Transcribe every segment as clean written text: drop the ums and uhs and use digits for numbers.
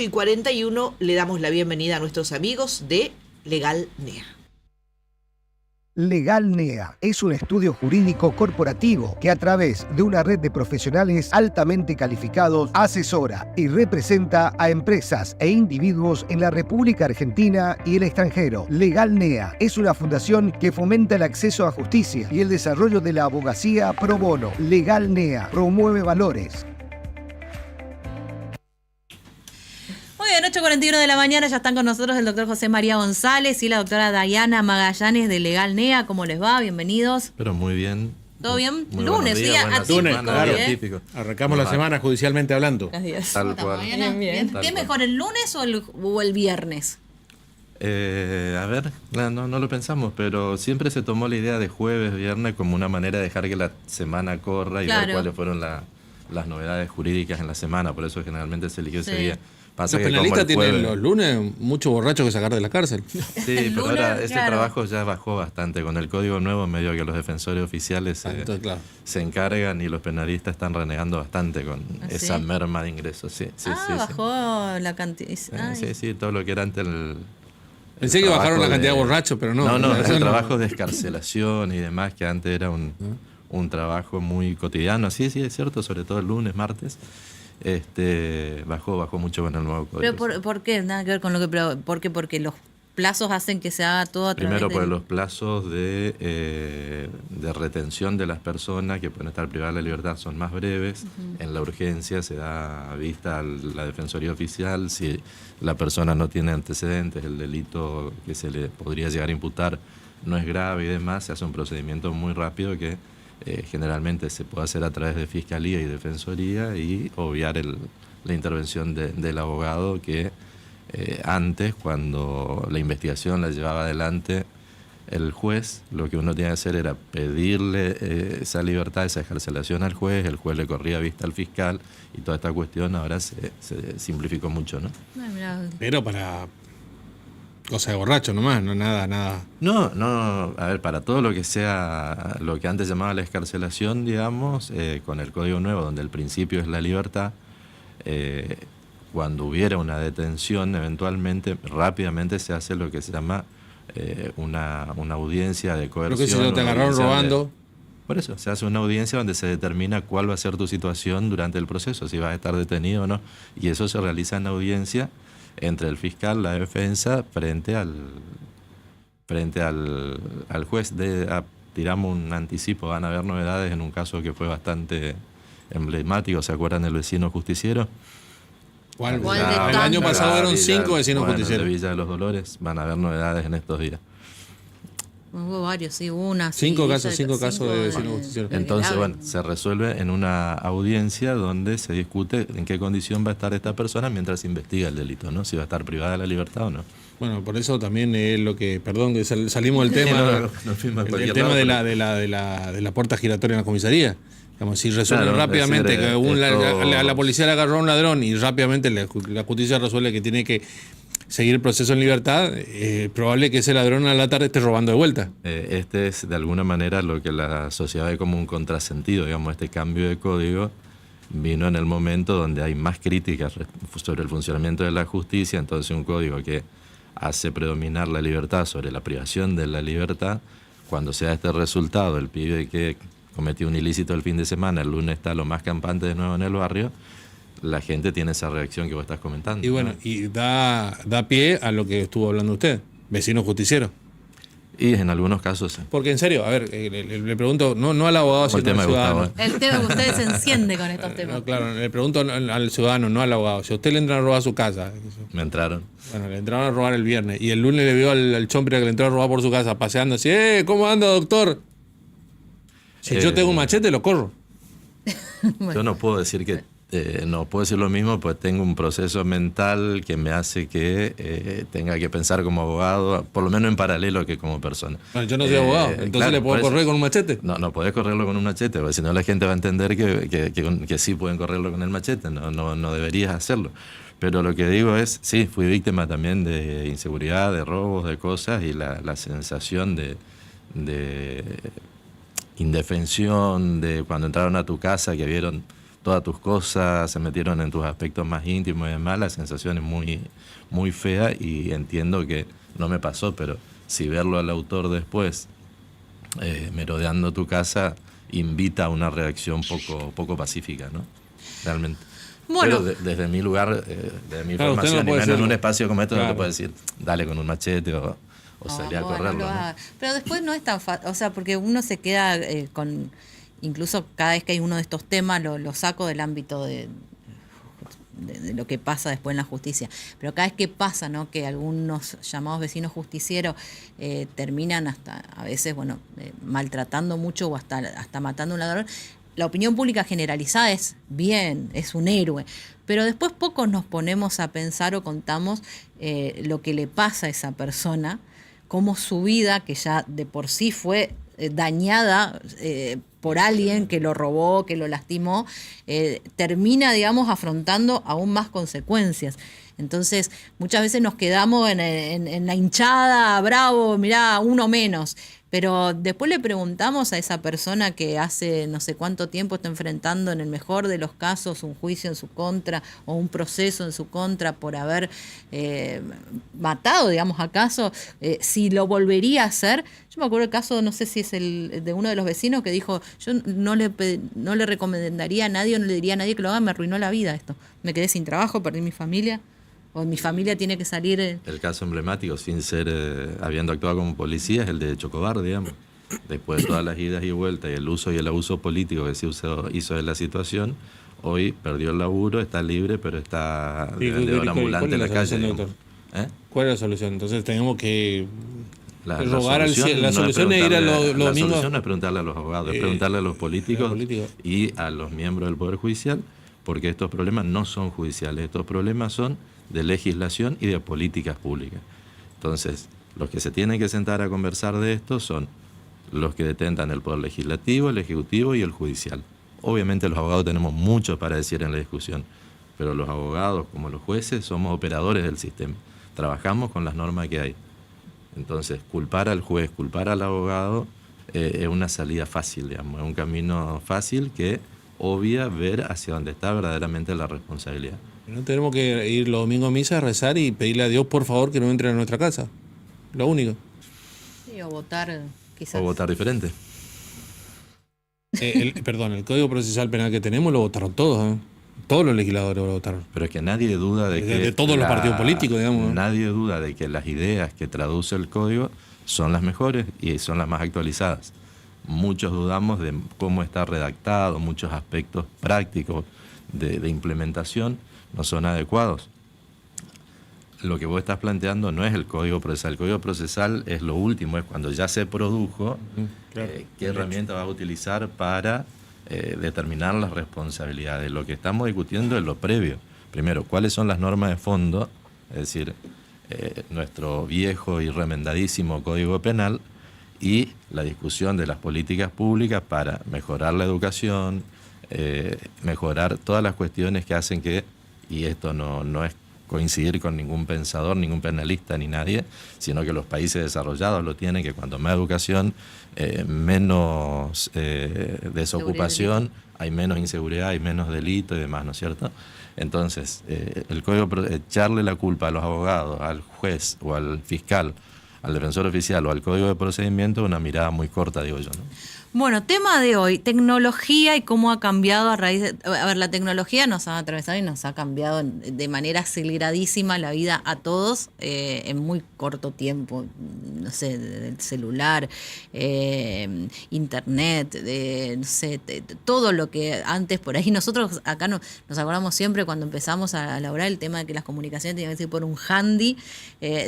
Y 41 le damos la bienvenida a nuestros amigos de Legal NEA. Legal NEA es un estudio jurídico corporativo que a través de una red de profesionales altamente calificados asesora y representa a empresas e individuos en la República Argentina y el extranjero. Legal NEA es una fundación que fomenta el acceso a justicia y el desarrollo de la abogacía pro bono. Legal NEA promueve valores. Muy bien, 8:41 de la mañana, ya están con nosotros el doctor José María González y la doctora Dayana Magallanes de Legal NEA. ¿Cómo les va? Bienvenidos. Pero muy bien. ¿Todo bien? Muy Lunes, días, día buena atípico. semana, claro. día típico. Arrancamos la semana judicialmente hablando. Gracias. Tal cual. Bien, bien. Tal ¿Qué es cual. mejor, el lunes o el viernes? A ver, no lo pensamos, pero siempre se tomó la idea de jueves, viernes como una manera de dejar que la semana corra y Claro. ver cuáles fueron las novedades jurídicas en la semana. Por eso generalmente se eligió ese Sí. día. Pasa Los que como penalistas el tienen jueves- los lunes mucho borracho que sacar de la cárcel. Sí, El pero lunes, ahora ese claro. trabajo ya bajó bastante. Con el código nuevo, medio que los defensores oficiales Entonces, claro. se encargan y los penalistas están renegando bastante con ¿Ah, esa sí? merma de ingresos. Sí, sí, sí, sí. bajó la cantidad. Sí, sí, todo lo que era antes el Pensé que trabajo bajaron la de- cantidad de borrachos, pero no. No, eso el no. trabajo de escarcelación y demás, que antes era un trabajo muy cotidiano. Sí, es cierto, sobre todo el lunes, martes. Bajó mucho con el nuevo código. ¿Pero por qué? Nada que ver con lo que... ¿Por qué? Porque los plazos hacen que se haga todo a través Primero, de... por los plazos de retención de las personas que pueden estar privadas de la libertad son más breves. En la urgencia se da vista a la Defensoría Oficial. Si la persona no tiene antecedentes, el delito que se le podría llegar a imputar no es grave y demás, se hace un procedimiento muy rápido que generalmente se puede hacer a través de Fiscalía y Defensoría y obviar la intervención del abogado que... antes, cuando la investigación la llevaba adelante el juez, lo que uno tenía que hacer era pedirle esa libertad, esa excarcelación al juez, el juez le corría vista al fiscal y toda esta cuestión ahora se simplificó mucho, ¿no? Ay, mirá. Pero para cosa de borracho nomás, no nada. No, a ver, para todo lo que sea, lo que antes llamaba la excarcelación, digamos, con el Código Nuevo, donde el principio es la libertad, cuando hubiera una detención, eventualmente, rápidamente se hace lo que se llama una audiencia de coerción. Creo que si no te una agarraron audiencia robando. Por eso, se hace una audiencia donde se determina cuál va a ser tu situación durante el proceso, si vas a estar detenido o no. Y eso se realiza en la audiencia entre el fiscal, la defensa, frente al juez. Tiramos un anticipo, van a haber novedades en un caso que fue bastante emblemático. ¿Se acuerdan del vecino justiciero? ¿Cuál? ¿Cuál de El tantos? año pasado eran Villa- 5 vecinos bueno, justicieros. de Villa de los Dolores van a haber novedades en estos días. Hubo varios, sí, una. Cinco casos de vecinos justicieros. Entonces, bueno, se resuelve en una audiencia donde se discute en qué condición va a estar esta persona mientras se investiga el delito, ¿no? Si va a estar privada de la libertad o no. Bueno, por eso también es lo que, perdón, que salimos del tema, no fuimos a el cualquier tema lado, de la puerta giratoria en la comisaría. Digamos, si resuelven Claro, rápidamente es decir, que esto- la policía le agarró a un ladrón y rápidamente la justicia resuelve que tiene que seguir el proceso en libertad, es probable que ese ladrón a la tarde esté robando de vuelta. Este es de alguna manera lo que la sociedad ve como un contrasentido, digamos, este cambio de código vino en el momento donde hay más críticas sobre el funcionamiento de la justicia, entonces un código que hace predominar la libertad sobre la privación de la libertad, cuando se da este resultado, el pibe que cometió un ilícito el fin de semana, el lunes está lo más campante de nuevo en el barrio, la gente tiene esa reacción que vos estás comentando. Y bueno, ¿no? y da pie a lo que estuvo hablando usted, vecino justiciero. Y en algunos casos sí. Porque en serio, a ver, le pregunto, no al abogado, El sino tema al de ciudadano. Gustavo, El tema que ustedes se enciende con estos temas. No, claro, le pregunto al ciudadano, no al abogado. Si a usted le entran a robar su casa, me entraron. bueno, le entraron a robar el viernes y el lunes le vio al chompira que le entró a robar por su casa paseando así, ¿cómo anda, doctor? Si yo tengo un machete, lo corro. Yo no puedo decir que no puedo decir lo mismo, pues tengo un proceso mental que me hace que tenga que pensar como abogado, por lo menos en paralelo que como persona. Bueno, yo no soy abogado, entonces claro, le puedo por eso- correr con un machete. No podés correrlo con un machete, porque si no la gente va a entender que sí pueden correrlo con el machete, no deberías hacerlo. Pero lo que digo es, sí, fui víctima también de inseguridad, de robos, de cosas, y la sensación de indefensión, de cuando entraron a tu casa que vieron todas tus cosas, se metieron en tus aspectos más íntimos y demás, la sensación es muy, muy fea y entiendo que no me pasó, pero si verlo al autor después merodeando tu casa invita a una reacción poco pacífica, ¿no? Realmente. Bueno. Pero desde mi lugar, desde mi Claro, usted no formación, y puede menos en un hacerlo. espacio como este, no Claro. te puedo decir, dale con un machete o salir a bueno, correrlo, ¿no? Pero después no es tan fácil, o sea, porque uno se queda con, incluso cada vez que hay uno de estos temas, lo saco del ámbito de lo que pasa después en la justicia. Pero cada vez que pasa, ¿no? Que algunos llamados vecinos justicieros terminan hasta, a veces, bueno, maltratando mucho o hasta matando a un ladrón, la opinión pública generalizada es bien, es un héroe. Pero después pocos nos ponemos a pensar o contamos lo que le pasa a esa persona, cómo su vida, que ya de por sí fue dañada por alguien que lo robó, que lo lastimó, termina, digamos, afrontando aún más consecuencias. Entonces, muchas veces nos quedamos en la hinchada, bravo, mirá, uno menos. Pero después le preguntamos a esa persona que hace no sé cuánto tiempo está enfrentando, en el mejor de los casos, un juicio en su contra o un proceso en su contra por haber matado, digamos, acaso, si lo volvería a hacer. Yo me acuerdo el caso, no sé si es el de uno de los vecinos que dijo, yo no le recomendaría a nadie o no le diría a nadie que lo haga, me arruinó la vida esto. Me quedé sin trabajo, perdí mi familia. O mi familia tiene que salir... El caso emblemático, sin ser, habiendo actuado como policía, es el de Chocobar, digamos. Después de todas las idas y vueltas y el uso y el abuso político que se hizo de la situación, hoy perdió el laburo, está libre, pero está de vendedor ambulante en la calle. Digamos. ¿Cuál es la solución? Entonces tenemos que La la solución es ir a los La domingos. solución no es preguntarle a los abogados, es preguntarle a los políticos y a los miembros del Poder Judicial, porque estos problemas no son judiciales, estos problemas son de legislación y de políticas públicas. Entonces, los que se tienen que sentar a conversar de esto son los que detentan el poder legislativo, el ejecutivo y el judicial. Obviamente los abogados tenemos mucho para decir en la discusión, pero los abogados, como los jueces, somos operadores del sistema. Trabajamos con las normas que hay. Entonces, culpar al juez, culpar al abogado, es una salida fácil, digamos, es un camino fácil que obvia ver hacia dónde está verdaderamente la responsabilidad. No tenemos que ir los domingos a misa a rezar y pedirle a Dios, por favor, que no entre a nuestra casa. Lo único. Sí, o votar, quizás. O votar diferente. Perdón, el Código Procesal Penal que tenemos lo votaron todos, ¿eh? Todos los legisladores lo votaron. Pero es que nadie duda de que... De todos los partidos políticos, digamos. Nadie duda de que las ideas que traduce el código son las mejores y son las más actualizadas. Muchos dudamos de cómo está redactado, muchos aspectos prácticos de implementación no son adecuados. Lo que vos estás planteando no es el Código Procesal. El Código Procesal es lo último, es cuando ya se produjo, Claro. qué herramienta vas a utilizar para determinar las responsabilidades. Lo que estamos discutiendo es lo previo. Primero, ¿cuáles son las normas de fondo? Es decir, nuestro viejo y remendadísimo Código Penal y la discusión de las políticas públicas para mejorar la educación, mejorar todas las cuestiones que hacen que, y esto no es coincidir con ningún pensador, ningún penalista ni nadie, sino que los países desarrollados lo tienen, que cuanto más educación, menos desocupación, hay menos inseguridad, hay menos delito y demás, ¿no es cierto? Entonces, el código, echarle la culpa a los abogados, al juez o al fiscal, al defensor oficial o al código de procedimiento, una mirada muy corta, digo yo, ¿no? Bueno, tema de hoy, tecnología y cómo ha cambiado a raíz de... A ver, la tecnología nos ha atravesado y nos ha cambiado de manera aceleradísima la vida a todos en muy corto tiempo. No sé, del celular, internet, no sé, todo lo que antes por ahí. Nosotros acá nos acordamos siempre cuando empezamos a elaborar el tema de que las comunicaciones tenían que ser por un handy,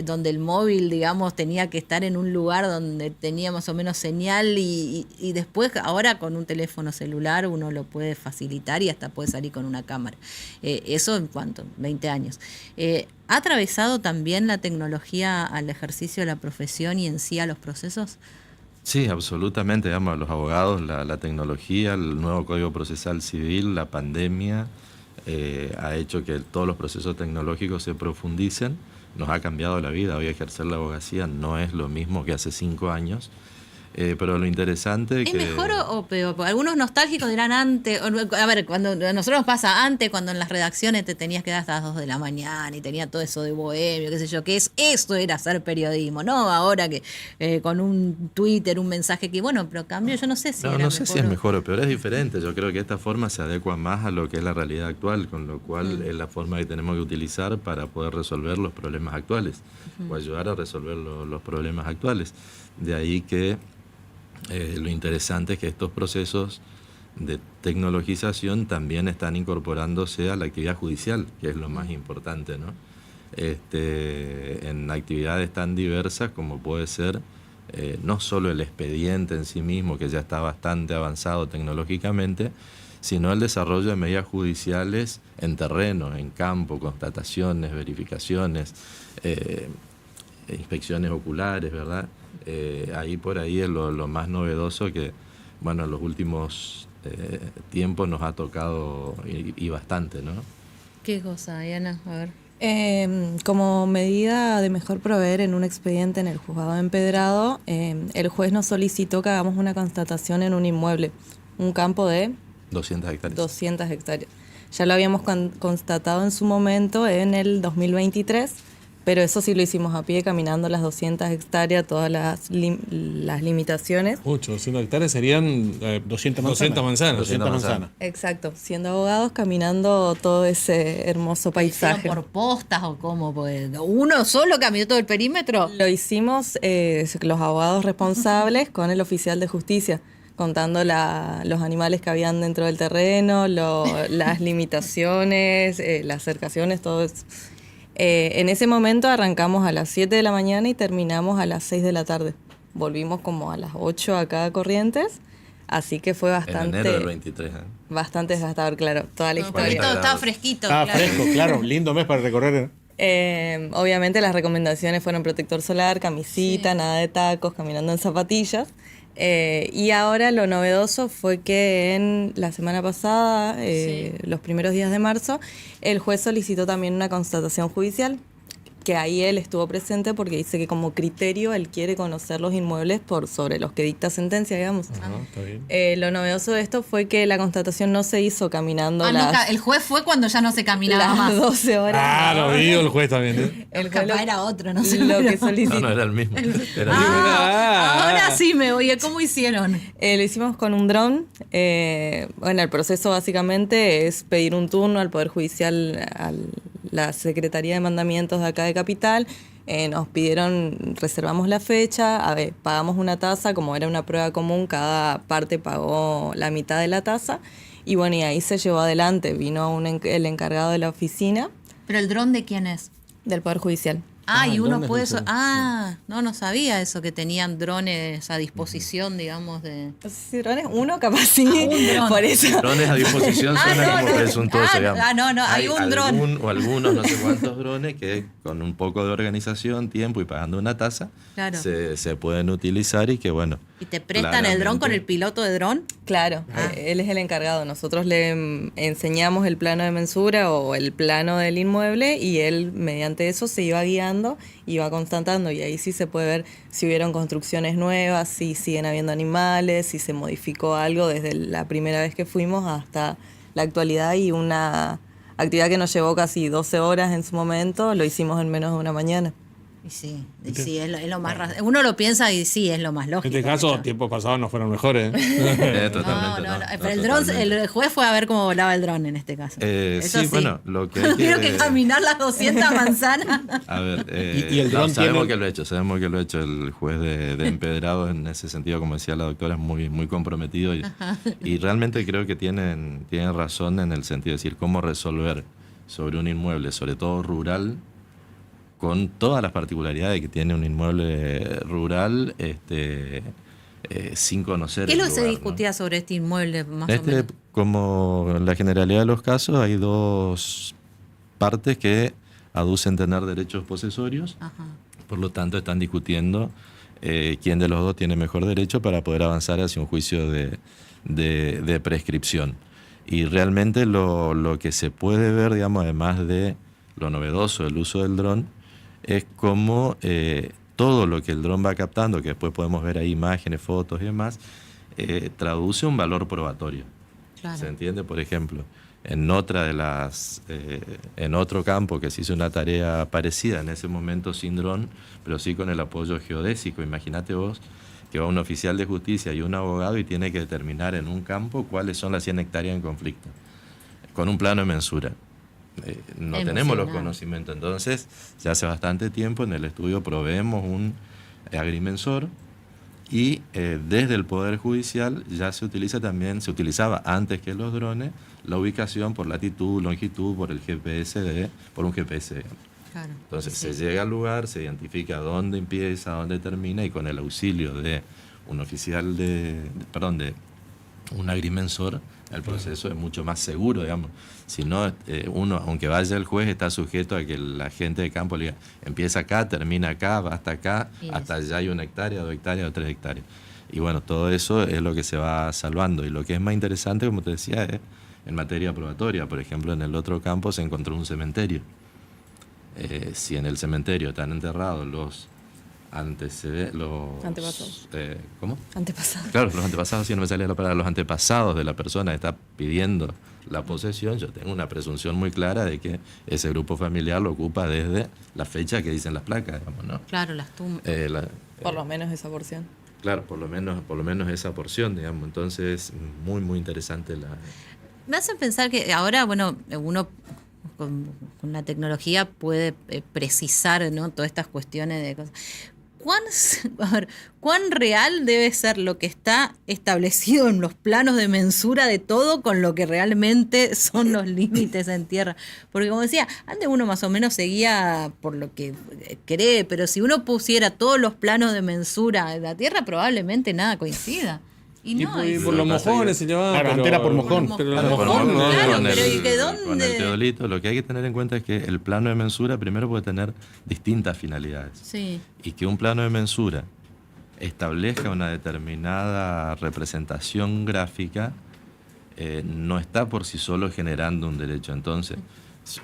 donde el móvil, digamos, tenía que estar en un lugar donde tenía más o menos señal y después, ahora con un teléfono celular uno lo puede facilitar y hasta puede salir con una cámara. Eso en cuánto, 20 años. ¿Ha atravesado también la tecnología al ejercicio de la profesión y en sí a los procesos? Sí, absolutamente. Digamos, los abogados, la tecnología, el nuevo Código Procesal Civil, la pandemia, ha hecho que todos los procesos tecnológicos se profundicen. Nos ha cambiado la vida. Hoy ejercer la abogacía no es lo mismo que hace 5 años. Pero lo interesante ¿Es que... mejor o peor? Porque algunos nostálgicos dirán antes. A ver, cuando a nosotros nos pasa antes, cuando en las redacciones te tenías que dar hasta las 2 de la mañana y tenía todo eso de bohemio, qué sé yo, que eso era hacer periodismo, ¿no? Ahora que con un Twitter, un mensaje que, bueno, pero cambió, yo no sé si No sé si es mejor o peor, es diferente. Yo creo que esta forma se adecua más a lo que es la realidad actual, con lo cual es la forma que tenemos que utilizar para poder resolver los problemas actuales o ayudar a resolver los problemas actuales. De ahí que lo interesante es que estos procesos de tecnologización también están incorporándose a la actividad judicial, que es lo más importante, ¿no? En actividades tan diversas como puede ser no solo el expediente en sí mismo, que ya está bastante avanzado tecnológicamente, sino el desarrollo de medidas judiciales en terreno, en campo, constataciones, verificaciones, inspecciones oculares, ¿verdad? Ahí por ahí es lo más novedoso que, bueno, en los últimos tiempos nos ha tocado y bastante, ¿no? ¿Qué cosa, Diana? A ver. Como medida de mejor proveer en un expediente en el juzgado de empedrado, el juez nos solicitó que hagamos una constatación en un inmueble, un campo de 200 hectáreas. 200 hectáreas. Ya lo habíamos constatado en su momento en el 2023, pero eso sí lo hicimos a pie, caminando las 200 hectáreas, todas las limitaciones. Mucho, 200 hectáreas serían 200 manzanas. 200 manzanas. Exacto, siendo abogados, caminando todo ese hermoso paisaje. ¿Por postas o cómo? Pues, ¿uno solo caminó todo el perímetro? Lo hicimos los abogados responsables con el oficial de justicia, contando los animales que habían dentro del terreno, las limitaciones, las cercaciones, todo eso. En ese momento arrancamos a las 7 de la mañana y terminamos a las 6 de la tarde. Volvimos como a las 8 acá a Corrientes, así que fue bastante... En enero del 23, ¿eh? Bastante desgastador, claro, toda la historia. Estaba fresquito. Estaba claro. fresco, claro, lindo mes para recorrer. Obviamente las recomendaciones fueron protector solar, camisita, nada de tacos, caminando en zapatillas. Y ahora lo novedoso fue que en la semana pasada, los primeros días de marzo, el juez solicitó también una constatación judicial, que ahí él estuvo presente porque dice que como criterio él quiere conocer los inmuebles sobre los que dicta sentencia, digamos. Está bien. Lo novedoso de esto fue que la constatación no se hizo caminando El juez fue cuando ya no se caminaba las más. 12 horas. Ah, lo dijo el juez también. El juez Capaz era otro, no sé. lo que pero- solicitó. No, era el mismo. Era el mismo. Ahora sí me voy. ¿Cómo hicieron? Lo hicimos con un dron. Bueno, el proceso básicamente es pedir un turno al Poder Judicial, a la Secretaría de Mandamientos de acá de Capital. Nos pidieron, reservamos la fecha, pagamos una tasa, como era una prueba común, cada parte pagó la mitad de la tasa. Y bueno, y ahí se llevó adelante. Vino el encargado de la oficina ¿Pero el dron de quién es? del Poder Judicial. Y el uno dron es puede... del no sabía eso, que tenían drones a disposición, digamos, de... No sé si drones, uno capaz sí, un dron. por eso. Drones a disposición suena como presuntuoso, digamos. hay un dron. O algunos, no sé cuántos drones, que con un poco de organización, tiempo y pagando una tasa, Claro. se pueden utilizar y que, bueno... ¿Y te prestan el dron con el piloto de dron? Claro, él es el encargado. Nosotros le enseñamos el plano de mensura o el plano del inmueble y él mediante eso se iba guiando, iba constatando y ahí sí se puede ver si hubieron construcciones nuevas, si siguen habiendo animales, si se modificó algo desde la primera vez que fuimos hasta la actualidad, y una actividad que nos llevó casi 12 horas en su momento, lo hicimos en menos de una mañana. Y sí, es lo más... Uno lo piensa y sí, es lo más En lógico. este caso, de hecho. tiempos pasados no fueron mejores. Totalmente. No, no, pero el dron, totalmente. el juez fue a ver cómo volaba el dron en este caso. Sí, bueno, lo que hay Tuvieron que caminar las 200 manzanas. A ver, Y el dron sabemos tiene- sabemos que lo ha hecho el juez de Empedrado. En ese sentido, como decía la doctora, es muy, muy comprometido y realmente creo que tienen razón en el sentido de decir cómo resolver sobre un inmueble, sobre todo rural, con todas las particularidades que tiene un inmueble rural, sin conocer ¿Qué es el lo que se lugar, discutía ¿no? sobre este inmueble, más o menos? Como en la generalidad de los casos, hay dos partes que aducen tener derechos posesorios, Ajá. por lo tanto están discutiendo quién de los dos tiene mejor derecho para poder avanzar hacia un juicio de prescripción. Y realmente lo que se puede ver, digamos, además de lo novedoso del uso del dron, es cómo todo lo que el dron va captando, que después podemos ver ahí imágenes, fotos y demás, traduce un valor probatorio. Claro. ¿Se entiende? Por ejemplo, en otro campo que se hizo una tarea parecida, en ese momento sin dron, pero sí con el apoyo geodésico. Imagínate vos que va un oficial de justicia y un abogado y tiene que determinar en un campo cuáles son las 100 hectáreas en conflicto, con un plano de mensura. No tenemos los conocimientos. Entonces, ya hace bastante tiempo en el estudio proveemos un agrimensor y desde el Poder Judicial ya se utilizaba antes que los drones, la ubicación por latitud, longitud, por el GPS, por un GPS, digamos. Claro. Entonces se llega al lugar, se identifica dónde empieza, dónde termina, y con el auxilio de un oficial de un agrimensor, el proceso es mucho más seguro, digamos. Si no, uno, aunque vaya el juez, está sujeto a que la gente de campo le diga, empieza acá, termina acá, va hasta acá, hasta allá hay 1 hectárea, 2 hectáreas o 3 hectáreas. Y bueno, todo eso es lo que se va salvando. Y lo que es más interesante, como te decía, es en materia probatoria. Por ejemplo, en el otro campo se encontró un cementerio. Si en el cementerio están enterrados los antepasados. ¿Cómo? Antepasados. Claro, los antepasados, si no me salía la palabra, los antepasados de la persona que está pidiendo la posesión, yo tengo una presunción muy clara de que ese grupo familiar lo ocupa desde la fecha que dicen las placas, digamos, ¿no? Claro, las tumbas. Por lo menos esa porción. Claro, por lo menos esa porción, digamos. Entonces, muy, muy interesante la... Me hace pensar que ahora, bueno, uno con la tecnología puede precisar, ¿no?, todas estas cuestiones de cosas. ¿Cuán real debe ser lo que está establecido en los planos de mensura de todo con lo que realmente son los límites en tierra? Porque como decía, antes uno más o menos seguía por lo que cree, pero si uno pusiera todos los planos de mensura de la tierra, probablemente nada coincida. Y por los mojones se llevaba. Claro, antes era por mojón. Pero Claro, los por mojones, mojón, claro, con pero el- ¿y de dónde? Con el teodolito, lo que hay que tener en cuenta es que el plano de mensura primero puede tener distintas finalidades. Sí. Y que un plano de mensura establezca una determinada representación gráfica no está por sí solo generando un derecho. Entonces,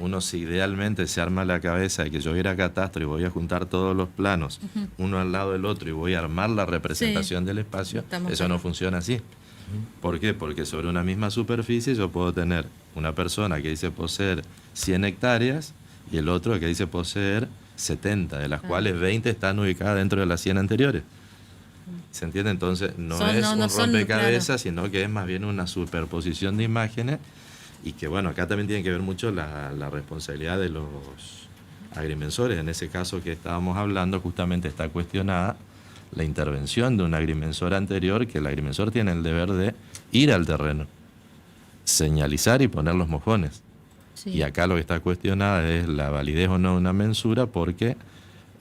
uno si idealmente se arma la cabeza de que yo voy a ir a catastro y voy a juntar todos los planos, uno al lado del otro, y voy a armar la representación del espacio, Estamos eso no funciona así. ¿Por qué? Porque sobre una misma superficie yo puedo tener una persona que dice poseer 100 hectáreas y el otro que dice poseer 70, de las cuales 20 están ubicadas dentro de las 100 anteriores. ¿Se entiende? Entonces no Son- es no- un no son, rompecabezas, claro. sino que es más bien una superposición de imágenes, y que bueno, acá también tiene que ver mucho la responsabilidad de los agrimensores. En ese caso que estábamos hablando, justamente está cuestionada la intervención de un agrimensor anterior, que el agrimensor tiene el deber de ir al terreno, señalizar y poner los mojones. Sí. Y acá lo que está cuestionada es la validez o no de una mensura, porque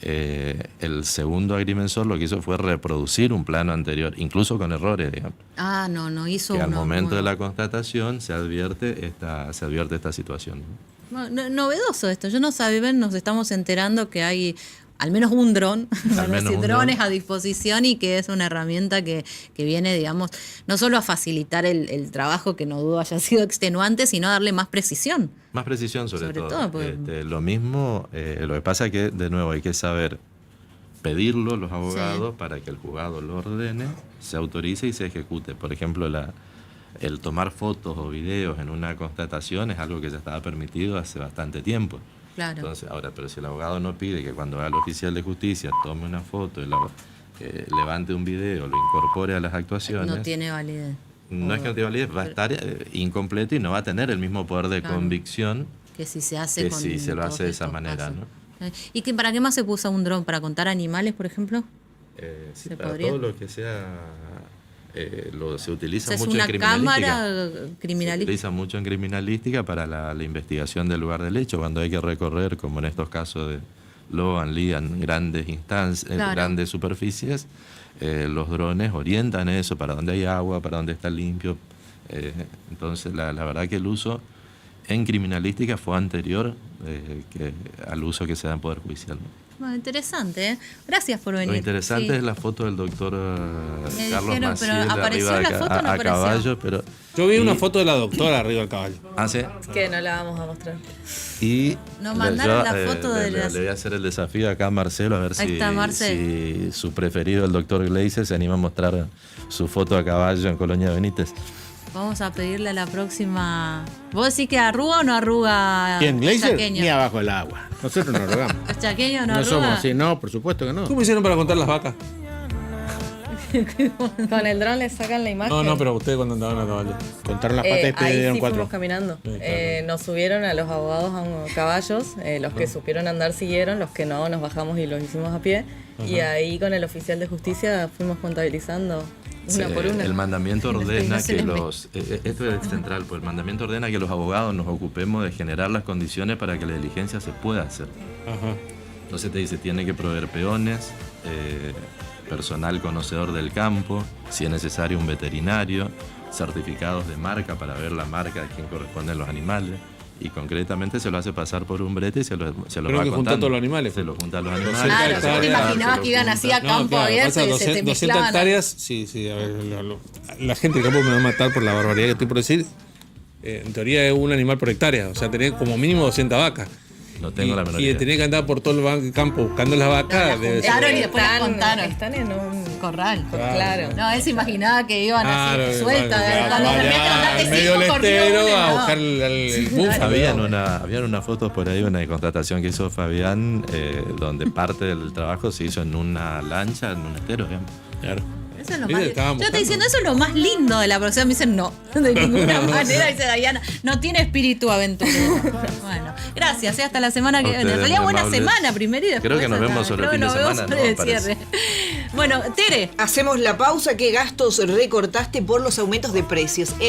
el segundo agrimensor lo que hizo fue reproducir un plano anterior, incluso con errores, digamos. Ah, no hizo Que al uno momento de nuevo. la constatación se advierte esta situación. Novedoso esto. Yo no sabía, nos estamos enterando que hay al menos un dron, Al menos un drones dron. a disposición, y que es una herramienta que viene, digamos, no solo a facilitar el trabajo, que no dudo haya sido extenuante, sino a darle más precisión. Más precisión sobre todo. porque- Lo mismo, lo que pasa es que, de nuevo, hay que saber pedirlo los abogados para que el juzgado lo ordene, se autorice y se ejecute. Por ejemplo, el tomar fotos o videos en una constatación es algo que ya estaba permitido hace bastante tiempo. Claro. Entonces, ahora, pero si el abogado no pide que cuando va al oficial de justicia tome una foto, levante un video, lo incorpore a las actuaciones, No tiene validez. no es que no tenga validez, va a estar incompleto y no va a tener el mismo poder de Claro. convicción Que si se hace que con si se lo todos hace de esa estos manera, casos. ¿no? ¿Y para qué más se usa un dron? ¿Para contar animales, por ejemplo? Sí, ¿Se para podría? todo lo que sea, se O utiliza sea, es mucho una en criminalística. cámara Se criminalística. utiliza mucho en criminalística para la investigación del lugar del hecho, cuando hay que recorrer, como en estos casos de Logan, Ligan, grandes instancias, Claro. grandes superficies, los drones orientan eso, para dónde hay agua, para dónde está limpio. Entonces, la verdad que el uso en criminalística fue anterior al uso que se da en Poder Judicial, ¿no? Bueno, interesante, ¿eh? Gracias por venir. Lo interesante Sí. es la foto del doctor Me Carlos dijeron, Maciel pero apareció arriba la foto o no a apareció. caballo, pero... Yo vi y- una foto de la doctora arriba del caballo. Ah, ¿sí? Que no la vamos a mostrar. Y Nos mandaron la foto de le, las- le voy a hacer el desafío acá a Marcelo, a ver Ahí si, está, Marce. si su preferido, el doctor Gleiser, se anima a mostrar su foto a caballo en Colonia Benítez. Vamos a pedirle a la próxima. ¿Vos decís que arruga o no arruga? ¿Quién? ¿Glazer? Chaqueño. Ni abajo del agua. Nosotros nos rogamos. ¿Los chaqueños no No arruga? somos así, no, por supuesto que no. ¿Cómo hicieron para contar las vacas? Con el dron le sacan la imagen. No, pero ustedes cuando andaban a caballo. Contaron las patas y ahí dieron sí 4. fuimos caminando. Sí, claro. Nos subieron a los abogados a caballos, los que supieron andar siguieron, los que no nos bajamos y los hicimos a pie. Y ahí con el oficial de justicia fuimos contabilizando una por una. El mandamiento ordena No se que les ve. esto es central, pues el mandamiento ordena que los abogados nos ocupemos de generar las condiciones para que la diligencia se pueda hacer. Ajá. Entonces te dice, tiene que proveer peones, personal conocedor del campo, si es necesario un veterinario, certificados de marca para ver la marca de quién corresponden los animales. Y concretamente se lo hace pasar por un brete y se lo Creo va que contando. junta todos los animales. Se lo junta a los animales. Claro, Claro, yo hectáreas, te imaginaba se lo que iban junta. así a campo claro, abierto pasa y se 200 te 200 mezclaban. hectáreas, sí, a ver, la gente del campo me va a matar por la barbaridad que estoy por decir. En teoría es un animal por hectárea, o sea, tenés como mínimo 200 vacas. No tengo la menor Y idea. tenés que andar por todo el campo buscando las vacas. No, debe ser- Claro, y después las contaron. Están en un Corral. claro. No, él se imaginaba que iban Claro, así sueltas. claro, Cuando de repente allá andate en medio del 5 corrió estero uno, a no. buscar el búfalo. Habían unas fotos por ahí, una contratación que hizo Fabián, donde parte del trabajo se hizo en una lancha, en un estero, digamos. Claro. Eso es lo Viste, más. estaban Yo estoy buscando. diciendo, eso es lo más lindo de la producción. Me dicen, no, de ninguna manera. Dice Diana, no tiene espíritu aventurero. Bueno, gracias. Hasta la semana que A viene. ustedes, En realidad, muy buena amables. semana primero y después. Creo que nos vemos sobre el fin de Creo que nos semana, vemos ¿no? sobre el cierre. Bueno, Tere. Hacemos la pausa. ¿Qué gastos recortaste por los aumentos de precios?